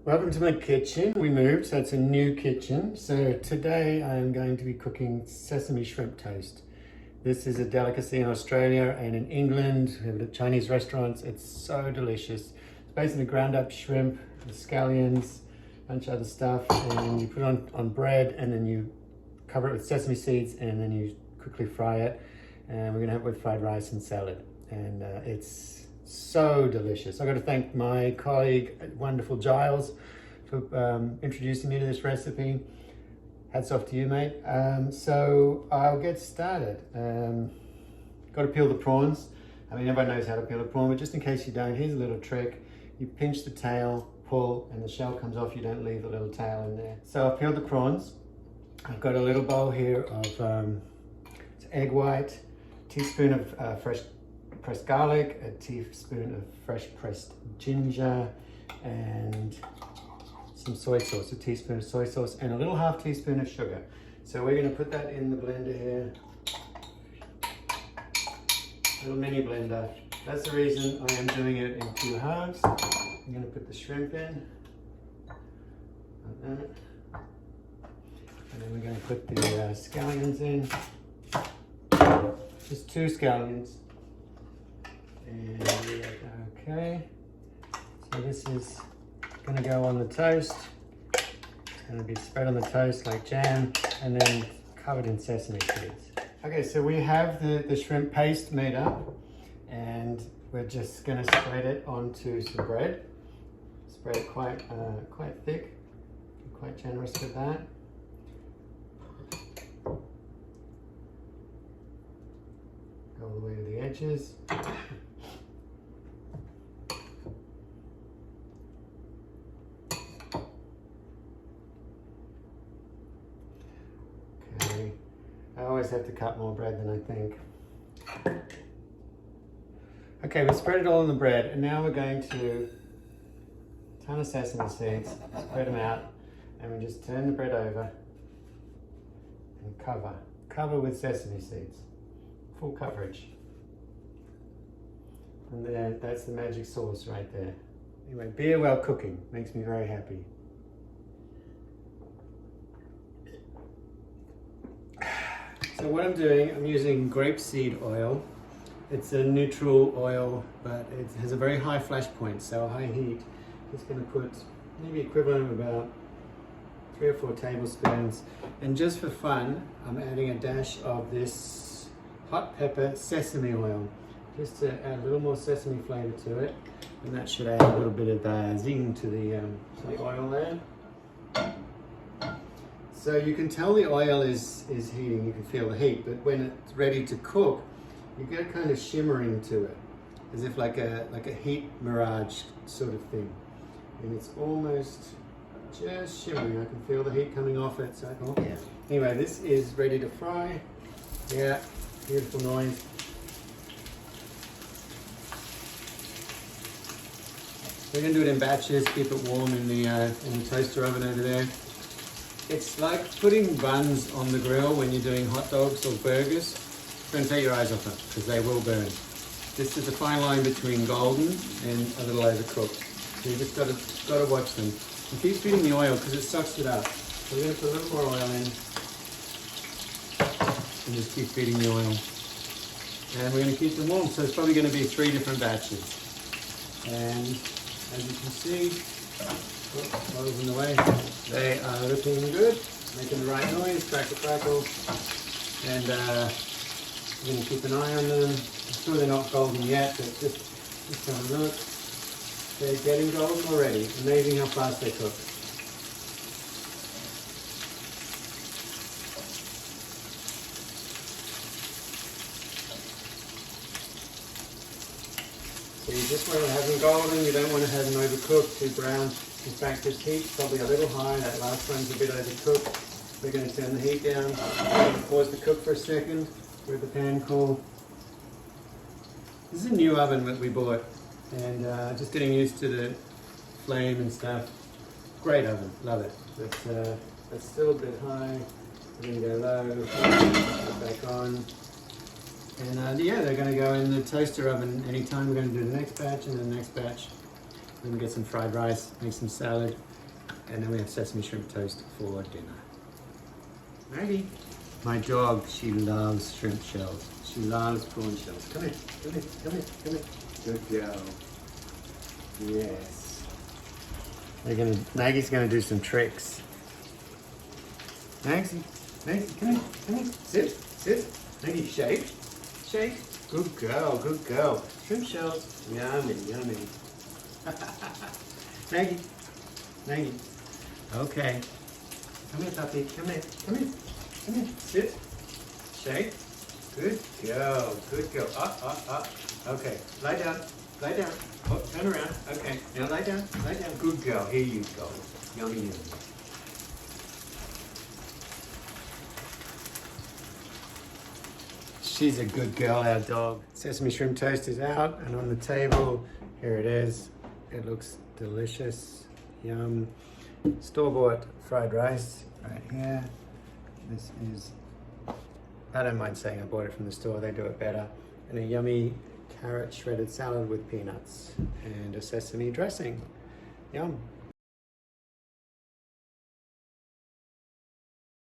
Welcome to my kitchen. We moved, so it's a new kitchen. So today I'm going to be cooking sesame shrimp toast. This is a delicacy in Australia and in England. We have it at Chinese restaurants. It's so delicious. It's basically ground up shrimp, the scallions, a bunch of other stuff, and you put it on bread, and then you cover it with sesame seeds, and then you quickly fry it. And we're gonna have it with fried rice and salad. And it's so delicious. I've got to thank my colleague, wonderful Giles, for introducing me to this recipe. Hats off to you, mate. So I'll get started. Got to peel the prawns. I mean, everyone knows how to peel a prawn, but just in case you don't, here's a little trick. You pinch the tail, pull, and the shell comes off. You don't leave the little tail in there. So I've peeled the prawns. I've got a little bowl here of it's egg white, a teaspoon of fresh pressed garlic, a teaspoon of fresh pressed ginger, and some soy sauce, a teaspoon of soy sauce, and a little half teaspoon of sugar. So we're going to put that in the blender here. Little mini blender. That's the reason I am doing it in 2 halves. I'm going to put the shrimp in, like that. And then we're going to put the scallions in. Just 2 scallions. And okay, so this is going to go on the toast. It's going to be spread on the toast like jam, and then covered in sesame seeds. Okay, so we have the shrimp paste made up, and we're just going to spread it onto some bread. Spread it quite thick. Be quite generous with that. Go all the way to the edges. I always have to cut more bread than I think. Okay, we've spread it all on the bread, and now we're going to a ton of sesame seeds, spread them out, and we just turn the bread over and cover with sesame seeds, full coverage. And there, that's the magic sauce right there. Anyway, beer while cooking makes me very happy. So what I'm doing, I'm using grapeseed oil. It's a neutral oil, but it has a very high flash point, so high heat. Just going to put maybe equivalent of about 3 or 4 tablespoons. And just for fun, I'm adding a dash of this hot pepper sesame oil, just to add a little more sesame flavor to it. And that should add a little bit of zing to the oil there. So you can tell the oil is heating, you can feel the heat, but when it's ready to cook, you get a kind of shimmering to it, as if like a heat mirage sort of thing. And it's almost just shimmering. I can feel the heat coming off it. So yeah. Anyway, this is ready to fry. Yeah, beautiful noise. We're going to do it in batches, keep it warm in the toaster oven over there. It's like putting buns on the grill when you're doing hot dogs or burgers. Don't take your eyes off it, because they will burn. This is a fine line between golden and a little overcooked. So you just got to watch them. And keep feeding the oil because it sucks it up. So we're going to put a little more oil in. And just keep feeding the oil. And we're going to keep them warm. So it's probably going to be 3 different batches. And as you can see, oil's in the way. They are looking good, making the right noise, crackle, crackle. And we're going to keep an eye on them. I'm sure they're not golden yet, but just have a look. They're getting golden already. Amazing how fast they cook. So you just want to have them golden, you don't want to have them overcooked, too brown. In fact, this heat's probably a little high. That last one's a bit overcooked. We're going to turn the heat down. Pause the cook for a second with the pan cool. This is a new oven that we bought, and just getting used to the flame and stuff. Great oven, love it. But it's still a bit high. We're going to go low, put back on. And yeah, they're going to go in the toaster oven anytime. We're going to do the next batch and then the next batch. Then we get some fried rice, make some salad. And then we have sesame shrimp toast for dinner. Maggie. My dog, she loves shrimp shells. She loves prawn shells. Come here, come here, come here, come here. Good girl. Yes. Maggie's gonna do some tricks. Maggie, come here, come here. Sit, sit. Maggie, shake, shake. Good girl, good girl. Shrimp shells, yummy, yummy. Maggie. Okay. Come here, puppy. Come here. Come here. Come here. Sit. Shake. Good girl. Good girl. Up. Okay. Lie down. Lie down. Oh, turn around. Okay. Now lie down. Lie down. Good girl. Here you go. Yummy, yummy. She's a good girl, our dog. Sesame shrimp toast is out and on the table. Here it is. It looks delicious. Yum. Store-bought fried rice right here. This is, I don't mind saying I bought it from the store, they do it better. And a yummy carrot shredded salad with peanuts and a sesame dressing. Yum.